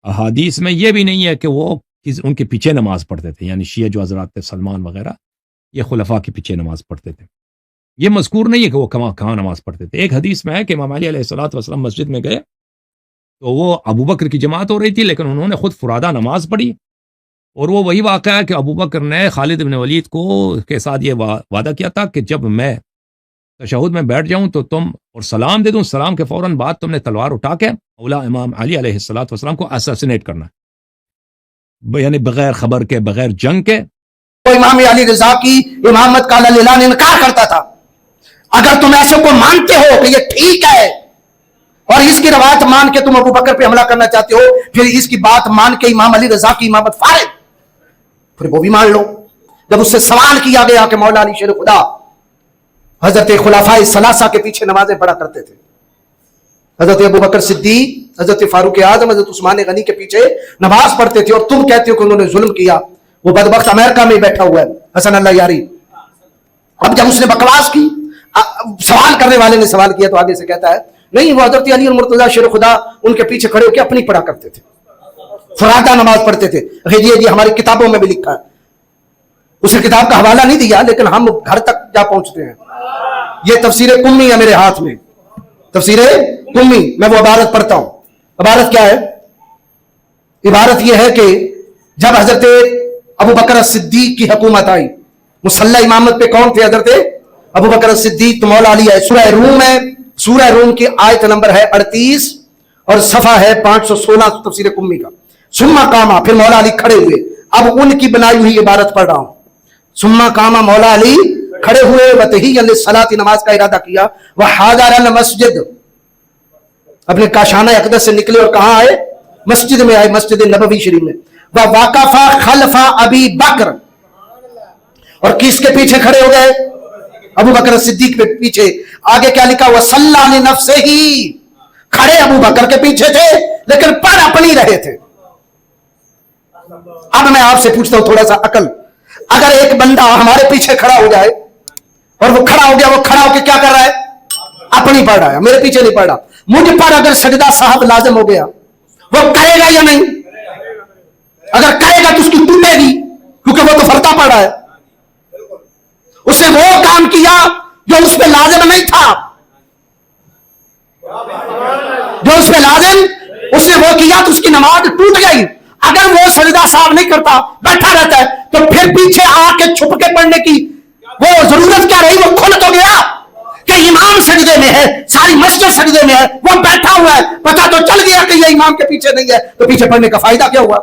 احادیث میں یہ بھی نہیں ہے کہ وہ ان کے پیچھے نماز پڑھتے تھے، یعنی شیعہ جو حضرات تھے سلمان وغیرہ یہ خلفاء کے پیچھے نماز پڑھتے تھے، یہ مذکور نہیں ہے کہ وہ کہاں نماز پڑھتے تھے۔ ایک حدیث میں ہے کہ امام علی علیہ الصلوۃ والسلام مسجد میں گئے تو وہ ابو بکر کی جماعت ہو رہی تھی، لیکن انہوں نے خود فرادہ نماز پڑھی، اور وہ وہی واقعہ ہے کہ ابو بکر نے خالد بن ولید کو کے ساتھ یہ وعدہ کیا تھا کہ جب میں تشہد میں بیٹھ جاؤں تو تم اور سلام دے دوں، سلام کے فوراً بعد تم نے تلوار اٹھا کے مولا امام علی علیہ الصلوۃ والسلام کو اساسینیٹ کرنا، یعنی بغیر خبر کے، بغیر جنگ کے۔ تو امام علی رضا کی امامت کا اللہ نے انکار کرتا تھا۔ اگر تم ایسے کو مانتے ہو کہ یہ ٹھیک ہے اور اس کی روایت مان کے تم ابو بکر پہ حملہ کرنا چاہتے ہو، پھر اس کی بات مان کے امام علی رضا کی امامت فارغ، پھر وہ بھی مان لو۔ جب اس سے سوال کیا گیا کہ مولا علی شیر خدا حضرت خلفاء ثلاثہ کے پیچھے نمازیں پڑھا کرتے تھے، حضرت ابو بکر صدیق، حضرت فاروق اعظم، حضرت عثمان غنی کے پیچھے نماز پڑھتے تھے، اور تم کہتے ہو کہ انہوں نے ظلم کیا، وہ بدبخت امریکہ میں بیٹھا ہوا ہے حسن اللہ یاری۔ اب جب اس نے بکواس کی، سوال کرنے والے نے سوال کیا تو آگے سے کہتا ہے نہیں، وہ حضرت علی المرتضیٰ شیر خدا ان کے پیچھے کھڑے ہو کے اپنی پڑھا کرتے تھے، فرادہ نماز پڑھتے تھے۔ یہ ہماری کتابوں میں بھی لکھا ہے، اس نے کتاب کا حوالہ نہیں دیا لیکن ہم گھر تک جا پہنچتے ہیں۔ یہ تفسیر قمی ہے میرے ہاتھ میں، تفسیر قمی، میں وہ عبارت پڑھتا ہوں۔ عبارت کیا ہے؟ عبارت یہ ہے کہ جب حضرت ابو بکر صدیق کی حکومت آئی، مسلح امامت پہ کون تھے؟ حضرت ابو بکر صدیق، تو مولا علی ہے۔ سورہ روم ہے، سورہ روم کی آیت نمبر ہے 38 اور صفحہ ہے 516 تفسیر قمی کا۔ ثم قاما، پھر مولا علی کھڑے ہوئے۔ اب ان کی بنائی ہوئی عبارت پڑھ رہا ہوں۔ ثم قاما، مولا علی کھڑے ہوئے، وتحیّا للصلاۃ، نماز کا ارادہ کیا، وحاضر المسجد، اپنے کاشانہ اقدس سے نکلے اور کہاں آئے؟ مسجد میں آئے، مسجد نبوی شریف میں۔ ووقف خلف ابی بکر، اور کس کے پیچھے کھڑے ہو گئے؟ ابو بکر صدیق کے پیچھے۔ آگے کیا لکھا؟ وصلی لنفسہ، کھڑے ابو بکر کے پیچھے تھے لیکن پڑھ اپنی رہے تھے۔ اب میں آپ سے پوچھتا ہوں تھوڑا سا عقل، اگر ایک بندہ ہمارے پیچھے کھڑا ہو جائے اور وہ کھڑا ہو گیا، وہ کھڑا ہو کے کیا کر رہا ہے؟ اپنی پڑھ رہا ہے، میرے پیچھے نہیں پڑھ رہا۔ مجھ پر اگر سجدہ صاحب لازم ہو گیا، وہ کرے گا یا نہیں؟ اگر کرے گا تو اس کی ٹوٹے گی، کیونکہ وہ تو فرتا پڑھ رہا ہے۔ اس نے وہ کام کیا جو اس پہ لازم نہیں تھا، جو اس پہ لازم، اس نے وہ کیا تو اس کی نماز ٹوٹ گئی۔ اگر وہ سجدہ صاحب نہیں کرتا، بیٹھا رہتا ہے، تو پھر پیچھے آ کے چھپ کے پڑھنے کی وہ ضرورت کیا رہی؟ وہ کھل تو گیا کہ امام سجدے میں ہے، ساری مسجد سجدے میں ہے، وہ بیٹھا ہوا ہے، پتا تو چل گیا کہ یہ امام کے پیچھے نہیں ہے، تو پیچھے پڑھنے کا فائدہ کیا ہوا؟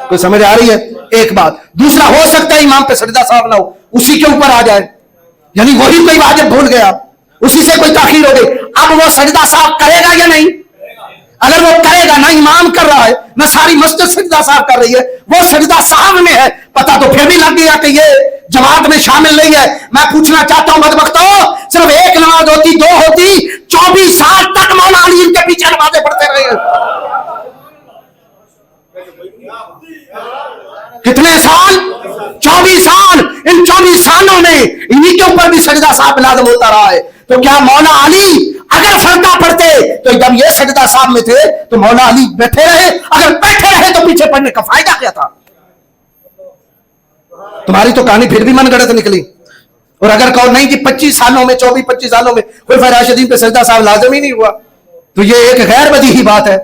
کوئی سمجھ آ رہی ہے؟ ایک بات۔ دوسرا، ہو سکتا ہے امام پہ سجدہ صاحب نہ ہو، اسی کے اوپر آ جائے، یعنی وہی کوئی واجب بھول گیا، اسی سے کوئی تاخیر ہو گئی۔ اب وہ سجدہ صاحب کرے گا یا نہیں؟ اگر وہ کرے گا، نہ امام کر رہا ہے نہ ساری مسجد سجدہ صاحب کر رہی ہے، وہ سجدہ صاحب میں ہے، پتا تو پھر بھی لگ گیا کہ یہ جماعت میں شامل نہیں ہے۔ میں پوچھنا چاہتا ہوں بدبختو، صرف ایک نماز ہوتی، دو ہوتی، 24 سال تک مولا علی ان کے پیچھے نمازیں پڑھتے رہے۔ کتنے سال؟ 24 سال۔ ان 24 سالوں میں انہی کے اوپر بھی سجدہ صاحب لازم ہوتا رہا ہے۔ تو کیا مولا علی اگر فردا پڑھتے تو جب یہ سجدہ صاحب میں تھے تو مولا علی بیٹھے رہے؟ اگر بیٹھے رہے تو پیچھے پڑھنے کا فائدہ کیا تھا؟ تمہاری تو کہانی پھر بھی من گڑت نکلی۔ اور اگر کہو نہیں جی 25 سالوں میں، 24-25 سالوں میں خلفائے راشدین پہ سجدہ صاحب لازم ہی نہیں ہوا، تو یہ ایک غیر بدیہی بات ہے،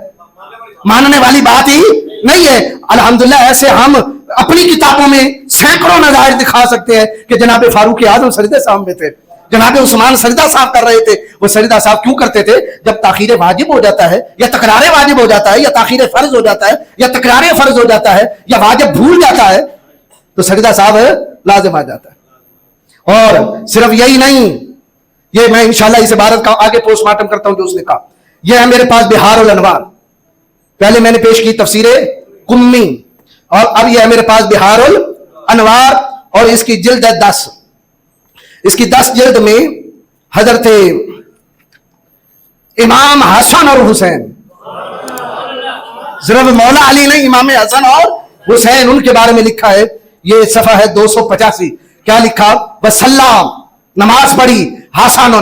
ماننے والی بات ہی نہیں ہے۔ الحمدللہ ایسے ہم اپنی کتابوں میں سینکڑوں نظائر دکھا سکتے ہیں کہ جناب فاروق اعظم سجدہ صاحب میں تھے، جناب عثمان سجدہ صاحب کر رہے تھے۔ وہ سجدہ صاحب کیوں کرتے تھے؟ جب تاخیر واجب ہو جاتا ہے، یا تکرار واجب ہو جاتا ہے، یا تاخیر فرض ہو جاتا ہے، یا تکرار فرض ہو جاتا ہے، یا واجب بھول جاتا ہے، تو سجدہ صاحب لازم آ جاتا ہے۔ اور صرف یہی نہیں، یہ میں انشاءاللہ اس عبارت کا آگے پوسٹ مارٹم کرتا ہوں جو اس نے کہا۔ یہ ہے میرے پاس بہار الانوار، پہلے میں نے پیش کی تفسیر قمی، اور اب یہ ہے میرے پاس بہار الانوار، اور اس کی جلد ہے 10۔ اس کی 10 جلد میں حضرت امام حسن اور حسین، صرف مولا علی نہیں، امام حسن اور حسین، ان کے بارے میں لکھا ہے۔ یہ صفحہ ہے 285۔ کیا لکھا؟ وسلام، نماز پڑھی، حسن،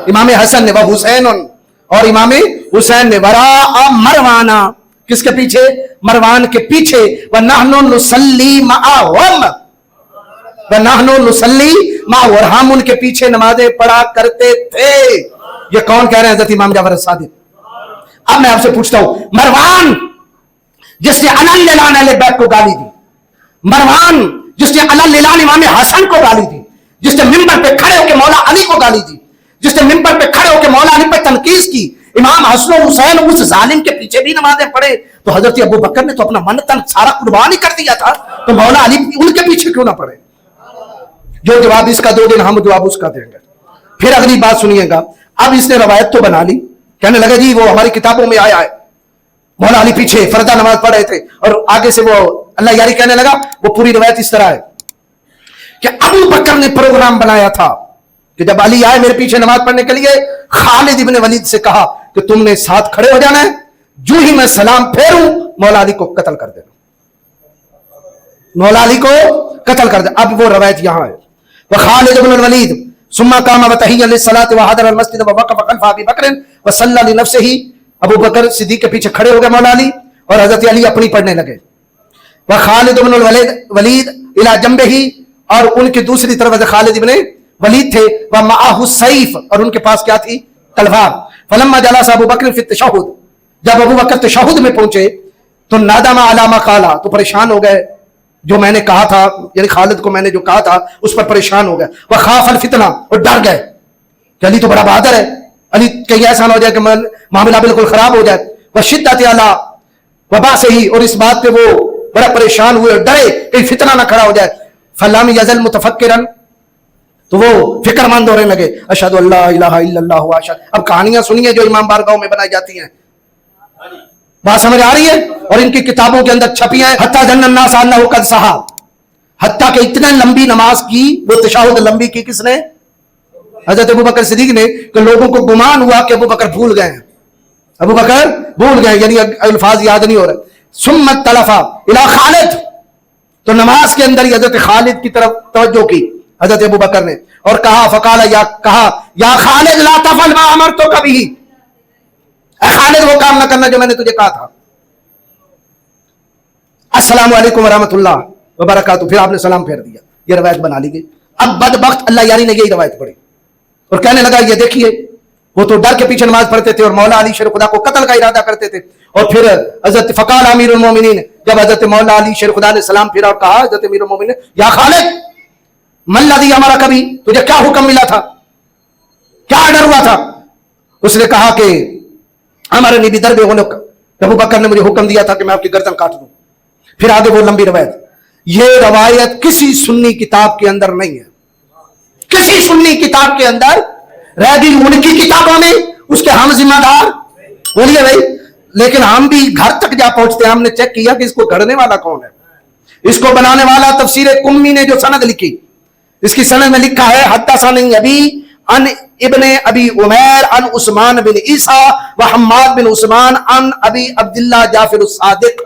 امام حسن نے، وہ حسین، और इमाम हुसैन ने वरा मरवाना, किसके पीछे? मरवान के पीछे। व नहनु नुसल्ली माअहुम, व नहनु नुसल्ली माअहुम, और हम उनके पीछे नमाजें पढ़ा करते थे। ये कौन कह रहे हैं? हज़रत इमाम जाफर सादिक। अब मैं आपसे पूछता हूं, मरवान जिसने अलल बैत को गाली दी, मरवान जिसने अलल इमाम हसन को गाली दी, जिसने मिंबर पे खड़े होकर मौला अली को गाली दी, जिसने मिंबर पे खड़े होकर मौला अली पर तनकीस की, इमाम हसन हुसैन उस जालिम के पीछे भी नमाजें पढ़े, तो हजरत अबू बकर ने तो अपना मन तन सारा कुर्बान ही कर दिया था, तो मौला अली उनके पीछे क्यों ना पढ़े? जो जवाब इसका दोगे ना, हम जवाब उसका देंगे। फिर अगली बात सुनिएगा। अब इसने रवायत तो बना ली, कहने लगा जी वो हमारी किताबों में आया है, मौला अली पीछे फर्दा नमाज पढ़ रहे थे, और आगे से वो अल्लाह यारी कहने लगा। वो पूरी रवायत इस तरह है कि अबू बकर ने प्रोग्राम बनाया था कि जब अली आए मेरे पीछे नमाज पढ़ने के लिए, खालिद इब्ने वलीद से कहा कि तुमने साथ खड़े हो जाना है, जो ही मैं सलाम फेरूं मौला अली को कत्ल कर देना, मौला अली को कत्ल कर दे। अब वो रवायत यहां है, वह खालिद इब्ने वलीद सुम्मा कामा व तहिय्या लिस्सलात व हदर अल मस्जिद व वक़फ़ खल्फ़ अबी बकर व सल्ला लिनफ्सिही, अबू बकर सिद्दीक के पीछे खड़े हो गए मौला अली, और हजरत अली अपनी पढ़ने लगे। वह खालिद इब्ने वलीद इला जंबिही, और उनकी दूसरी तरफ खालिद इब्ने वलीद थे, वह माअहु सैफ, और उनके पास क्या थी? तलवार। फलम्मा जलस अबू बकर फी तशहुद, जब अबू बकर तशहुद में पहुंचे तो नादमा अला मा काला, तो परेशान हो गए जो मैंने कहा था, यानी खालिद को मैंने जो कहा था उस पर परेशान हो गए। वह खाफल फितना, और डर गए कि अली तो बड़ा बहादुर है, अली कहीं ऐसा ना हो जाए कि मामला बिल्कुल खराब हो जाए। वह शिद्दत अला वबा से ही, और इस बात पे वो बड़ा परेशान हुए, डरे कहीं फितना ना खड़ा हो जाए। फलम यजल मुतफक्किरन, तो वो फिक्रमंद होने लगे। अशहदु अल्ला इलाहा इल्लल्लाह व अशहद। अब कहानियां सुनिए जो इमाम बारगाहों में बनाई जाती हैं, बात समझ आ रही है? और इनकी किताबों के अंदर छपी है। हत्ता जन्नन्नास अन्नहु क़द सहा, हत्ता के इतने लंबी नमाज की, वो तशहुद लंबी की किसने? हजरत अबू बकर सिद्दीक ने, कि लोगों को गुमान हुआ कि अबू बकर भूल गए, अबू बकर भूल गए, यानी अल्फाज याद नहीं हो रहे। सुम्मत तलफा इला खालिद, तो नमाज के अंदर हजरत खालिद की तरफ तवज्जो की हजरत अबू बकर ने, और कहा फकाला, या खालिद ला तफल मा अमरतो कभी, खालिद वो काम ना करना जो मैंने तुझे कहा था। अस्सलामु अलैकुम व रहमतुल्लाह व बरकातहू, फिर आपने सलाम फेर दिया। ये रवायत बना ली गई। अब बदबख्त अल्लाह यारी ने यही रवायत पढ़ी और कहने लगा ये देखिए वो तो डर के पीछे नमाज पढ़ते थे और मौला अली शेर खुदा को कत्ल का इरादा करते थे। और फिर हजरत फकाल अमीरुल मोमिनीन, जब हजरत मौला अली शेर खुदा ने सलाम फिरा और कहा हजरत अमीरुल मोमिनीन या खालिद मल्लज़ी हमारा, कभी तुझे क्या हुक्म मिला था, क्या ऑर्डर हुआ था? उसने कहा कि हमारे नबी दरबे हुनक, अबू बकर ने मुझे हुक्म दिया था कि मैं आपकी गर्दन काट दूं। फिर आगे वो लंबी रवायत, ये रवायत किसी सुन्नी किताब के अंदर नहीं है, किसी सुन्नी किताब के अंदर रह गई, उनकी किताबों में, उसके हम जिम्मेदार। बोलिए भाई, लेकिन हम भी घर तक जा पहुंचते हैं। हमने चेक किया कि इसको गढ़ने वाला कौन है, इसको बनाने वाला तफसीर कुम्मी ने जो सनद लिखी, इसकी सनद में लिखा है हद्दसनी अबी अन इब्ने अबी उमैर अन उस्मान बिन ईसा व हम्माद बिन उस्मान अन अबी अब्दुल्लाह जाफिर सादिक।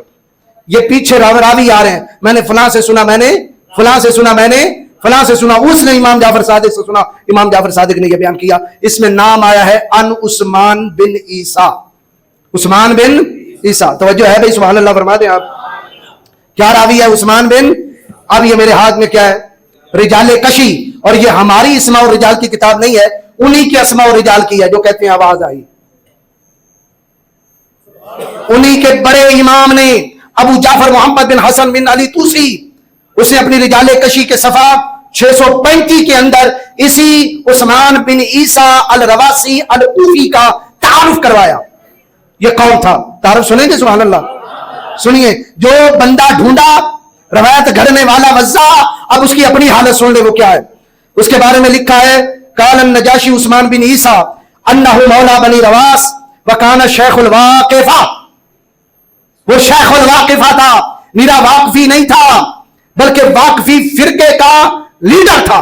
ये पीछे रावी आ रहे हैं, मैंने फलां से सुना, मैंने फलां से सुना, मैंने फलां से सुना, उसने इमाम जाफर सादिक से सुना, इमाम जाफर सादिक ने यह बयान किया। इसमें नाम आया है अन उस्मान बिन ईसा, उस्मान बिन ईसा। तवज्जो है भाई, सुभान अल्लाह फरमा दें आप। क्या रावी है? उस्मान बिन। अब ये मेरे हाथ में क्या है? रिजाले कशी, और ये हमारी इस्मा और रिजाल की किताब नहीं है, उन्हीं के अस्मा और रिजाल की है, जो कहते हैं आवाज आई। उन्हीं के बड़े इमाम ने अबू जाफर मोहम्मद बिन हसन बिन अली तूसी, उसने अपनी रिजाले कशी के सफा 635 के अंदर इसी उस्मान बिन ईसा अल रवासी अल कूफी का तारुफ करवाया। ये कौन था? तारुफ सुनेंगे? सुभान अल्लाह सुनिए। जो बंदा ढूंढा, रवायत घड़ने वाला वज़्ज़ा, अब उसकी अपनी हालत सुन ले, वो क्या है। उसके बारे में लिखा है कालन नजाशी उस्मान बिन ईसा अन्नहु मौला बनी रवास व काना शेखुल वाकिफा। वो शेखुल वाकिफा था, निरा वाकफी नहीं था, बल्कि वाकफी फिरके का लीडर था।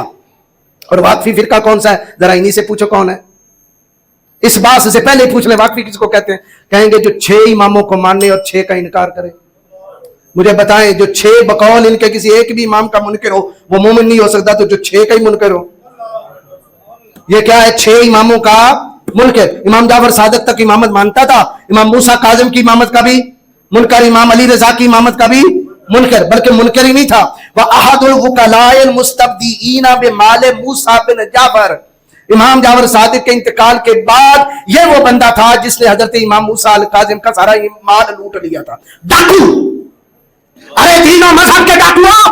और वाकफी फिरका कौन सा है? जरा इन्हीं से पूछो कौन है। इस बात से पहले पूछ ले वाकफी किसको कहते हैं? कहेंगे जो 6 इमामों को मानने और 6 का इनकार करे। मुझे बताएं, जो 6 बकौल इनके किसी एक भी इमाम का मुनकर हो वो मोमिन नहीं हो सकता, तो जो 6 का ही मुनकर हो, ये क्या है? 6 इमामों का मुनकर। इमाम जाफर सादिक तक इमामत मानता था, इमाम मूसा काजिम की इमामत का भी मुनकर, इमाम अली रजा की इमामत का भी मुनकर, बल्कि मुनकर ही नहीं था। वह अहदुल वुकलाइल मुस्तबदीना बिमाल मूसा बिन जाफर, इमाम जाफर सादिक के इंतकाल के बाद ये वो बंदा था जिसने हजरत इमाम मूसा अल काजिम का सारा माल लूट लिया था। डाकू, अरे दीनों मजहब के डाकुओं,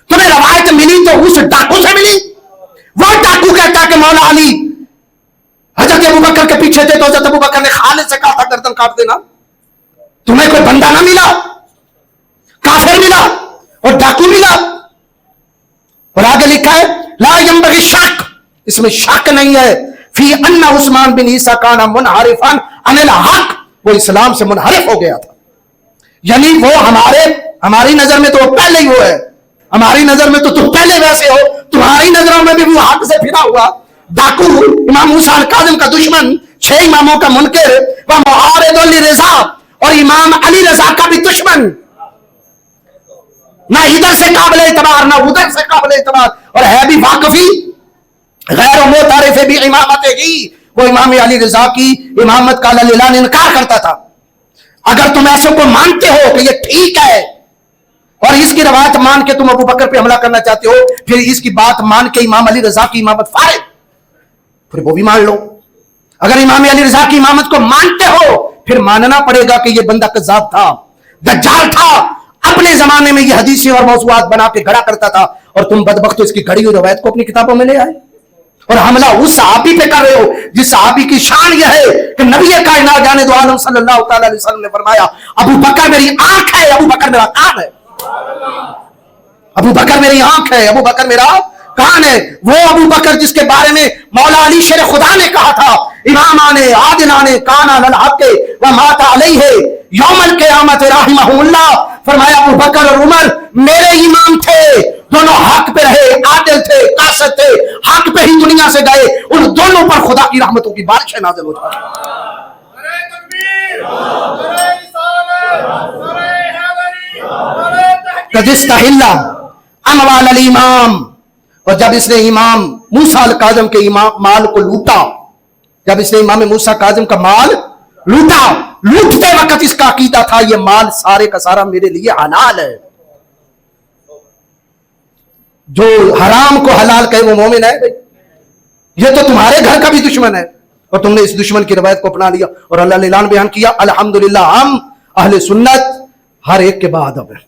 तुम्हें रवायत मिली तो उस डाकू से मिली। वो डाकू कहता है कि मौला अली हजरत अबू बकर के पीछे थे तो हजरत अबू बकर ने खालिद से कहा था गर्दन काट देना। तुम्हें कोई बंदा ना मिला, काफिर मिला और डाकू मिला। और आगे लिखा है ला यंबगी शक, इसमें शक नहीं है, फी अन्ना उस्मान बिन ईसा काना मुनहरिफन अनिल हक, वो इस्लाम से मुनहरिफ हो गया था। यानी वो हमारी नजर में तो वो पहले ही वो है, हमारी नजर में तो तुम पहले वैसे हो, तुम्हारी नजरों में भी वो हक से फिरा हुआ डाकू, इमाम मूसा अल काजिम का दुश्मन, 6 इमामों का मुनकर, वह मुआरिदुल लिरज़ा, और इमाम अली रजा का भी दुश्मन, ना इधर से काबिल एतबार ना उधर से काबिल एतबार, और है भी वाकफी गैर मोतारिफ भी इमामत की। वो इमाम अली रजा की इमामत का अल्लाह ने इनकार करता था। अगर तुम ऐसे को मानते हो कि ये ठीक है और इसकी रवायत मान के तुम अबू बकर पे हमला करना चाहते हो, फिर इसकी बात मान के इमाम अली रजा की इमामत फारिग, फिर वो भी मान लो। अगर इमाम अली रजा की इमामत को मानते हो फिर मानना पड़ेगा कि ये बंदा कज़्ज़ाब था, दज्जाल था, अपने जमाने में ये हदीसें और मौज़ूआत बना के गढ़ा करता था, और तुम बदबख्त इसकी गढ़ी हुई रवायत को अपनी किताबों में ले आए और हमला उस सहाबी पे कर रहे हो जिस सहाबी की शान यह है कि नबी कायनात जाने दो आलम सल्लल्लाहु अलैहि वसल्लम ने फरमाया अबू बकर मेरी आंख है, अबू बकर मेरा कान है, अबू बकर मेरी आंख है, अबू बकर मेरा कान है। वो अबू बकर जिसके बारे में मौला अली शेर खुदा ने कहा था इमामाने आदिलाने काना लल हक व माता अलैहि यौमल क़यामत रहमहुल्लाह, फरमाया अबू बकर और उमर मेरे इमाम थे, दोनों हक पे रहे, आदिल थे, कासिद थे, हक पे ही दुनिया से गए, उन दोनों पर खुदा की रहमतों की बारिश नाज़िल हो जाती। कदिस्तहिल्ला अमवाल अल इमाम, और जब इसने इमाम मूसा अल काज़िम के इमाम माल को लूटा, जब इसने इमाम मूसा काज़िम का माल लूटा, लूटते वक्त इसका अकीदा था ये माल सारे का सारा मेरे लिए हलाल है, जो हराम को हलाल कहे वो मोमिन है। ये तो तुम्हारे घर का भी दुश्मन है और तुमने इस दुश्मन की रवायत को अपना लिया और अल्लाह ने ऐलान बयान किया अल्हम्दुलिल्लाह हम अहले सुन्नत हर एक के बाद अब है।